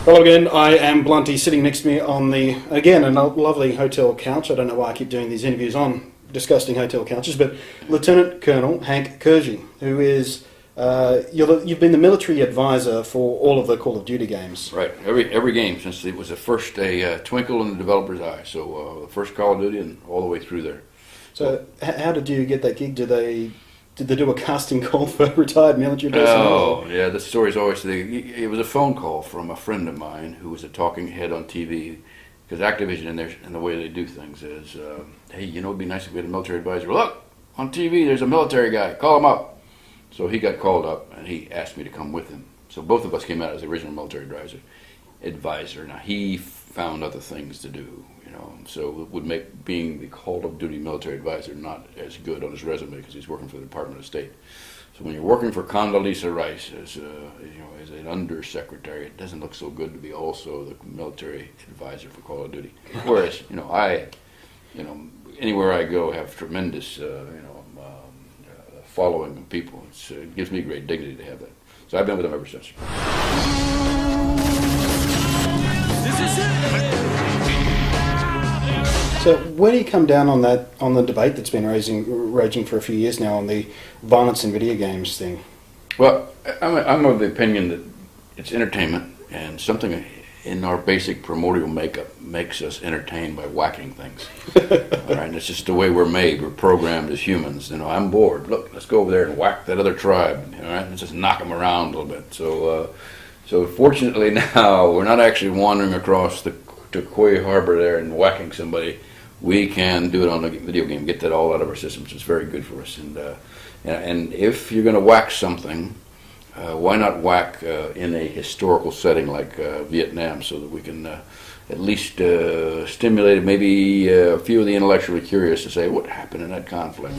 Hello again, I am Blunty, sitting next to me on a lovely hotel couch. I don't know why I keep doing these interviews on disgusting hotel couches, but Lieutenant Colonel Hank Keirsey, who is, you've been the military advisor for all of the Call of Duty games. Right, every game since it was the first a twinkle in the developer's eye, so the first Call of Duty and all the way through there. So how did you get that gig? Did they do a casting call for retired military personnel? Oh, yeah, the story's always, it was a phone call from a friend of mine who was a talking head on TV, because Activision and the way they do things is, hey, you know, it'd be nice if we had a military advisor. Look, on TV there's a military guy, call him up. So he got called up and he asked me to come with him. So both of us came out as the original military advisor. Now he found other things to do, you know, so it would make being the Call of Duty military advisor not as good on his resume because he's working for the Department of State. So when you're working for Condoleezza Rice as as an undersecretary, it doesn't look so good to be also the military advisor for Call of Duty. Whereas anywhere I go, I have tremendous following of people. It gives me great dignity to have that. So I've been with them ever since. So where do you come down on the debate that's been raging for a few years now on the violence in video games thing? Well, I'm of the opinion that it's entertainment, and something in our basic primordial makeup makes us entertained by whacking things. All right, and it's just the way we're made. We're programmed as humans. You know, I'm bored. Look, let's go over there and whack that other tribe. All right, let's just knock them around a little bit. So fortunately now we're not actually wandering across to Koi Harbor there and whacking somebody. We can do it on a video game, get that all out of our system, which is very good for us. And if you're going to whack something, why not whack in a historical setting like Vietnam, so that we can at least stimulate maybe a few of the intellectually curious to say, what happened in that conflict?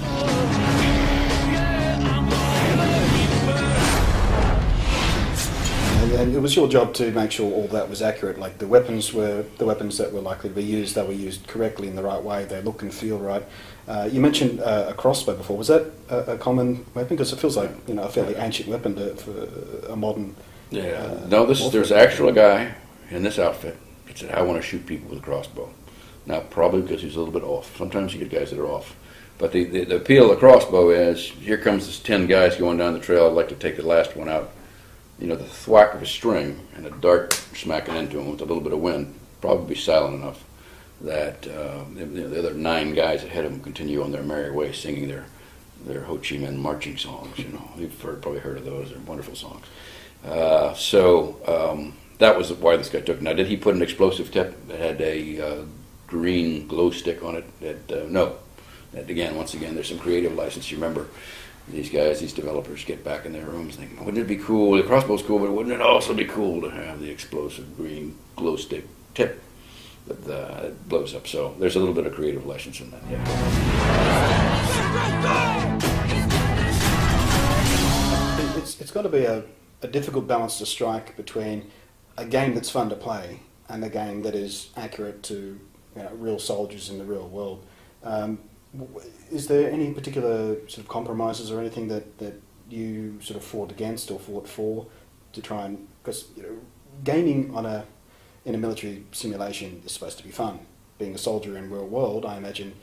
And it was your job to make sure all that was accurate, like the weapons that were likely to be used, they were used correctly in the right way, they look and feel right. You mentioned a crossbow before. Was that a common weapon? Because it feels like a fairly ancient weapon for a modern... Yeah, no, there's actually a guy in this outfit that said, I want to shoot people with a crossbow. Now, probably because he's a little bit off. Sometimes you get guys that are off. But the appeal of the crossbow is, here comes this 10 guys going down the trail, I'd like to take the last one out. You know, the thwack of a string and a dart smacking into him with a little bit of wind, probably be silent enough that the other 9 guys ahead of him continue on their merry way singing their Ho Chi Minh marching songs. You know, you've probably heard of those. They're wonderful songs. That was why this guy took it. Now, did he put an explosive tip that had a green glow stick on it? No. Once again, there's some creative license. You remember, these guys, these developers get back in their rooms and think, wouldn't it be cool? The crossbow's cool, but wouldn't it also be cool to have the explosive green glow stick tip that blows up? So there's a little bit of creative license in that. Yeah. It's got to be a difficult balance to strike between a game that's fun to play and a game that is accurate to real soldiers in the real world. Is there any particular sort of compromises or anything that you sort of fought against or fought for to try and, because gaming in a military simulation is supposed to be fun. Being a soldier in real world, I imagine,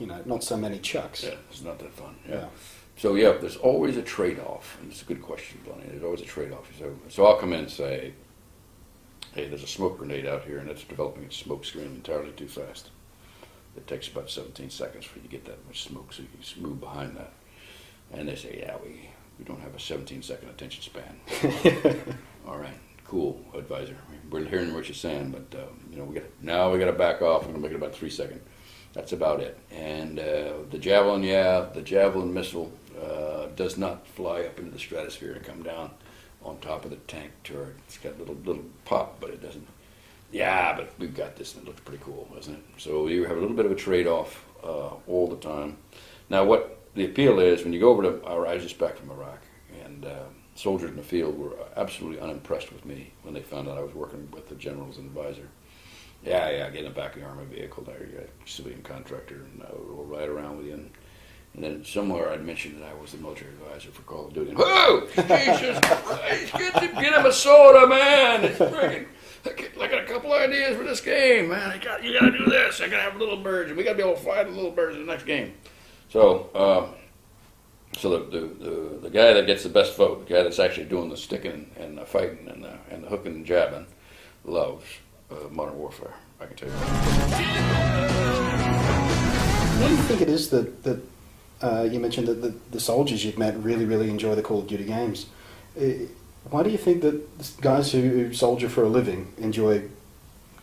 not so many chucks. Yeah, it's not that fun. Yeah. So yeah, there's always a trade-off, and it's a good question, Bonnie. There's always a trade-off. So I'll come in and say, hey, there's a smoke grenade out here, and it's developing its smoke screen entirely too fast. It takes about 17 seconds for you to get that much smoke, so you can just move behind that. And they say, yeah, we don't have a 17-second attention span. All right, cool, advisor. We're hearing what you're saying, but we got to back off. We're gonna make it about 3 seconds. That's about it. And the javelin missile does not fly up into the stratosphere and come down on top of the tank turret. It's got a little pop, but it doesn't. Yeah, but we've got this, and it looks pretty cool, doesn't it? So you have a little bit of a trade-off all the time. Now, what the appeal is, when you go over to I was just back from Iraq, and soldiers in the field were absolutely unimpressed with me when they found out I was working with the general's advisor. Yeah, get in the back of the armored vehicle there. You're a civilian contractor, and we'll ride around with you. And then somewhere I'd mentioned that I was the military advisor for Call of Duty. And, whoa! Jesus Christ! Get him a soda, man! It's freaking... I got a couple ideas for this game, man. You got to do this. I got to have little birds, and we got to be able to fly the little birds in the next game. So, the guy that gets the best vote, the guy that's actually doing the sticking and the fighting and the hooking and jabbing, loves Modern Warfare. I can tell you that. What do you think it is that you mentioned that the soldiers you've met really enjoy the Call of Duty games? Why do you think that guys who soldier for a living enjoy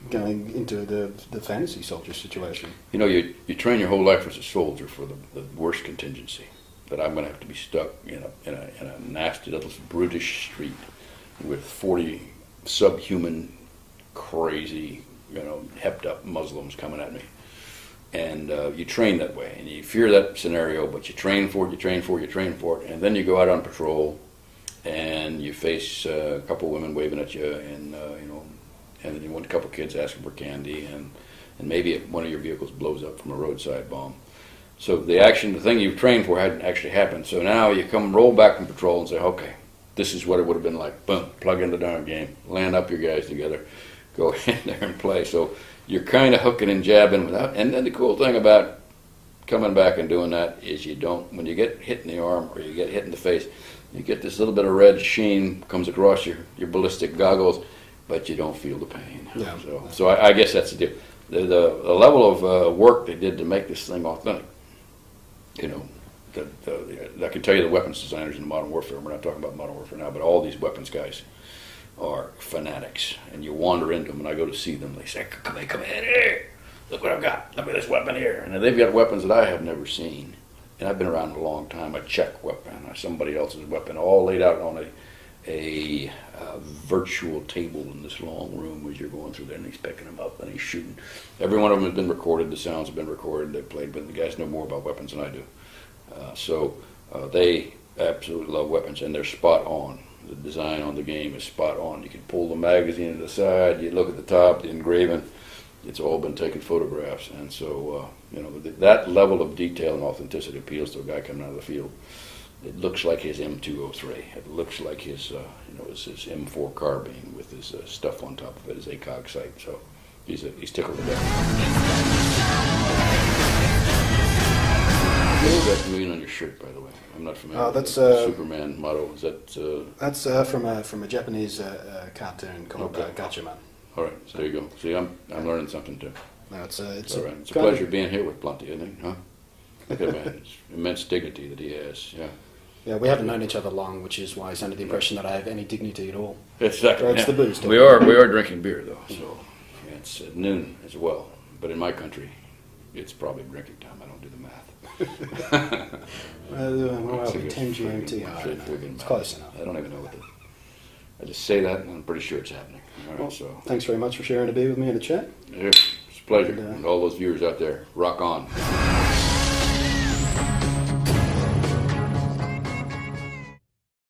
going into the fantasy soldier situation? You know, you train your whole life as a soldier for the worst contingency, that I'm going to have to be stuck in a nasty little brutish street with 40 subhuman, crazy, hepped up Muslims coming at me. And you train that way, and you fear that scenario, but you train for it, and then you go out on patrol, and you face a couple women waving at you, and and then you want a couple kids asking for candy, and maybe one of your vehicles blows up from a roadside bomb. So the thing you've trained for hadn't actually happened. So now you roll back from patrol and say, okay, this is what it would have been like. Boom, plug in the darn game, land up your guys together, go in there and play. So you're kind of hooking and jabbing without. And then the cool thing about coming back and doing that is when you get hit in the arm or you get hit in the face, you get this little bit of red sheen comes across your ballistic goggles, but you don't feel the pain. Yeah. So I guess that's the deal. The level of work they did to make this thing authentic. I can tell you the weapons designers in Modern Warfare, we're not talking about Modern Warfare now, but all these weapons guys are fanatics. And you wander into them, and I go to see them, they say, come in here, look what I've got, look at this weapon here. And they've got weapons that I have never seen. And I've been around a long time, a Czech weapon, somebody else's weapon, all laid out on a virtual table in this long room as you're going through there, and he's picking them up and he's shooting. Every one of them has been recorded, the sounds have been recorded, they've played, but the guys know more about weapons than I do. So they absolutely love weapons, and they're spot on. The design on the game is spot on. You can pull the magazine to the side, you look at the top, the engraving, it's all been taken photographs, and so that level of detail and authenticity appeals to a guy coming out of the field. It looks like his M203. It looks like his his M4 carbine with his stuff on top of it, his ACOG sight. So he's tickled to death. What is that green on your shirt, by the way? I'm not familiar. That's the Superman motto. Is that? That's from a Japanese cartoon called Gatchaman. All right, so there you go. See, I'm learning something too. No, it's all right. It's a pleasure being here with Blunty, isn't it? Huh? Look at that. It's immense dignity that he has. Yeah. Yeah, we haven't known each other long, which is why he's under the impression that I have any dignity at all. Exactly. It's the booze. We are drinking beer though, so it's at noon as well. But in my country, it's probably drinking time. I don't do the math. Well, 10 GMT. It's close enough. I don't even know what I just say that, and I'm pretty sure it's happening. All right, so thanks very much for sharing a beer with me in the chat. It's a pleasure. And all those viewers out there, rock on.